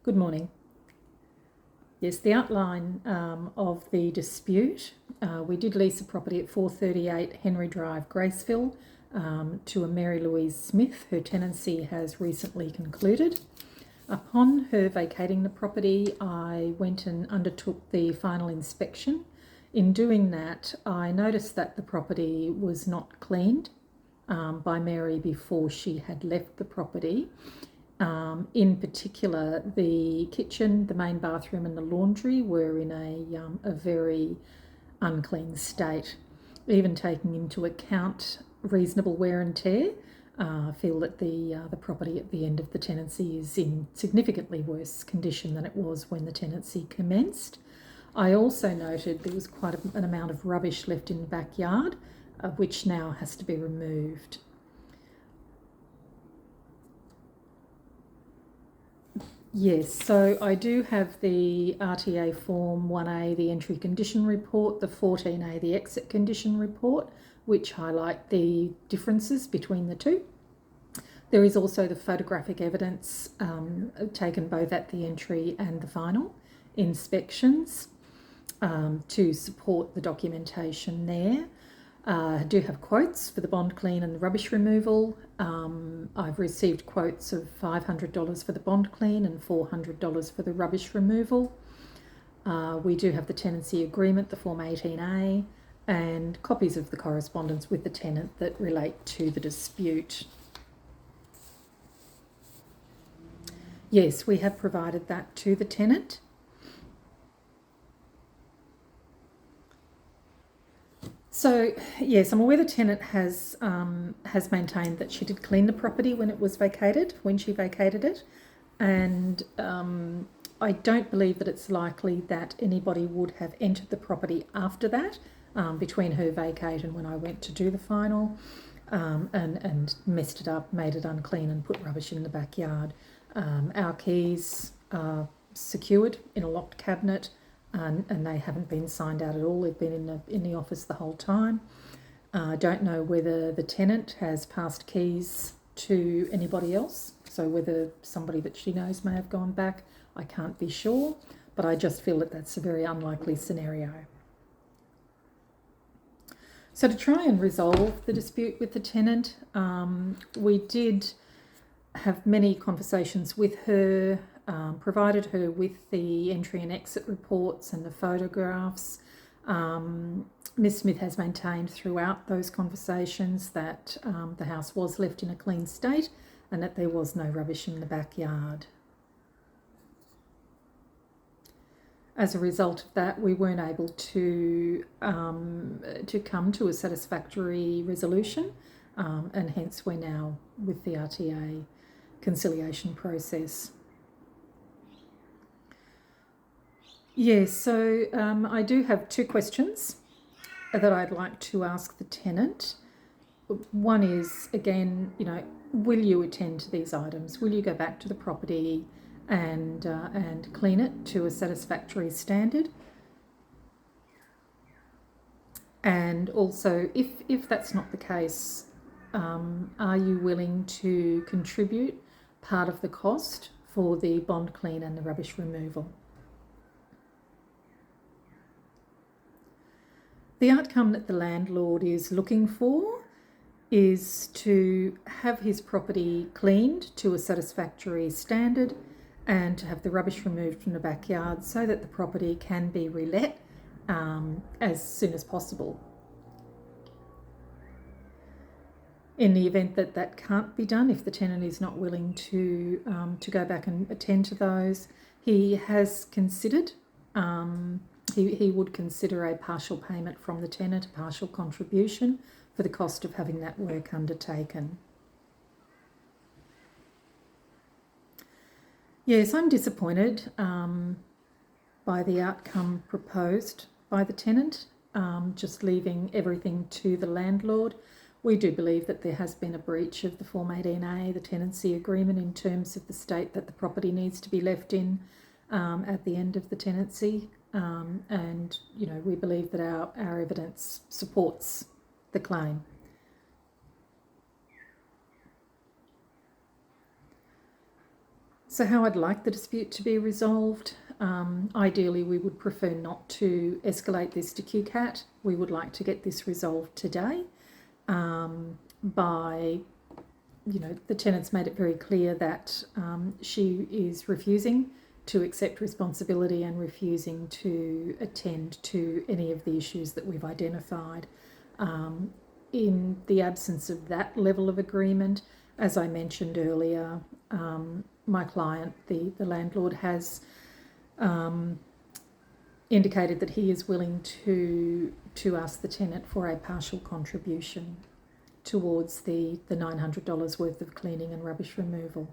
Good morning. Yes, the outline of the dispute. We did lease a property at 438 Henry Drive, Graceville, to a Mary Louise Smith. Her tenancy has recently concluded. Upon her vacating the property, I went and undertook the final inspection. In doing that, I noticed that the property was not cleaned by Mary before she had left the property. In particular, the kitchen, the main bathroom and the laundry were in a very unclean state. Even taking into account reasonable wear and tear, I feel that the property at the end of the tenancy is in significantly worse condition than it was when the tenancy commenced. I also noted there was quite an amount of rubbish left in the backyard, which now has to be removed. Yes, so I do have the RTA Form 1A, the entry condition report, the 14A, the exit condition report, which highlight the differences between the two. There is also the photographic evidence taken both at the entry and the final inspections to support the documentation there. I do have quotes for the bond clean and the rubbish removal. I've received quotes of $500 for the bond clean and $400 for the rubbish removal. We do have the tenancy agreement, the Form 18A, and copies of the correspondence with the tenant that relate to the dispute. Yes, we have provided that to the tenant. So, yes, I'm aware the tenant has maintained that she did clean the property when it was vacated, when she vacated it, and I don't believe that it's likely that anybody would have entered the property after that, between her vacate and when I went to do the final, and messed it up, made it unclean and put rubbish in the backyard. Our keys are secured in a locked cabinet. And they haven't been signed out at all. They've been in the office the whole time. I don't know whether the tenant has passed keys to anybody else, so whether somebody that she knows may have gone back, I can't be sure, but I just feel that that's a very unlikely scenario. So to try and resolve the dispute with the tenant, we did have many conversations with her, provided her with the entry and exit reports and the photographs. Ms. Smith has maintained throughout those conversations that the house was left in a clean state and that there was no rubbish in the backyard. As a result of that, we weren't able to come to a satisfactory resolution, and hence we're now with the RTA conciliation process. Yes, so I do have two questions that I'd like to ask the tenant. One is, again, will you attend to these items? Will you go back to the property and clean it to a satisfactory standard? And also, if that's not the case, are you willing to contribute part of the cost for the bond clean and the rubbish removal? The outcome that the landlord is looking for is to have his property cleaned to a satisfactory standard and to have the rubbish removed from the backyard so that the property can be relet as soon as possible. In the event that that can't be done, if the tenant is not willing to go back and attend to those, he has considered he would consider a partial payment from the tenant, a partial contribution for the cost of having that work undertaken. Yes, I'm disappointed by the outcome proposed by the tenant, just leaving everything to the landlord. We do believe that there has been a breach of the Form 18A, the tenancy agreement, in terms of the state that the property needs to be left in at the end of the tenancy. And we believe that our evidence supports the claim. So how I'd like the dispute to be resolved. Ideally, we would prefer not to escalate this to QCAT. We would like to get this resolved today by, the tenant's made it very clear that she is refusing to accept responsibility and refusing to attend to any of the issues that we've identified. In the absence of that level of agreement, as I mentioned earlier, my client, the landlord, has indicated that he is willing to ask the tenant for a partial contribution towards the $900 worth of cleaning and rubbish removal.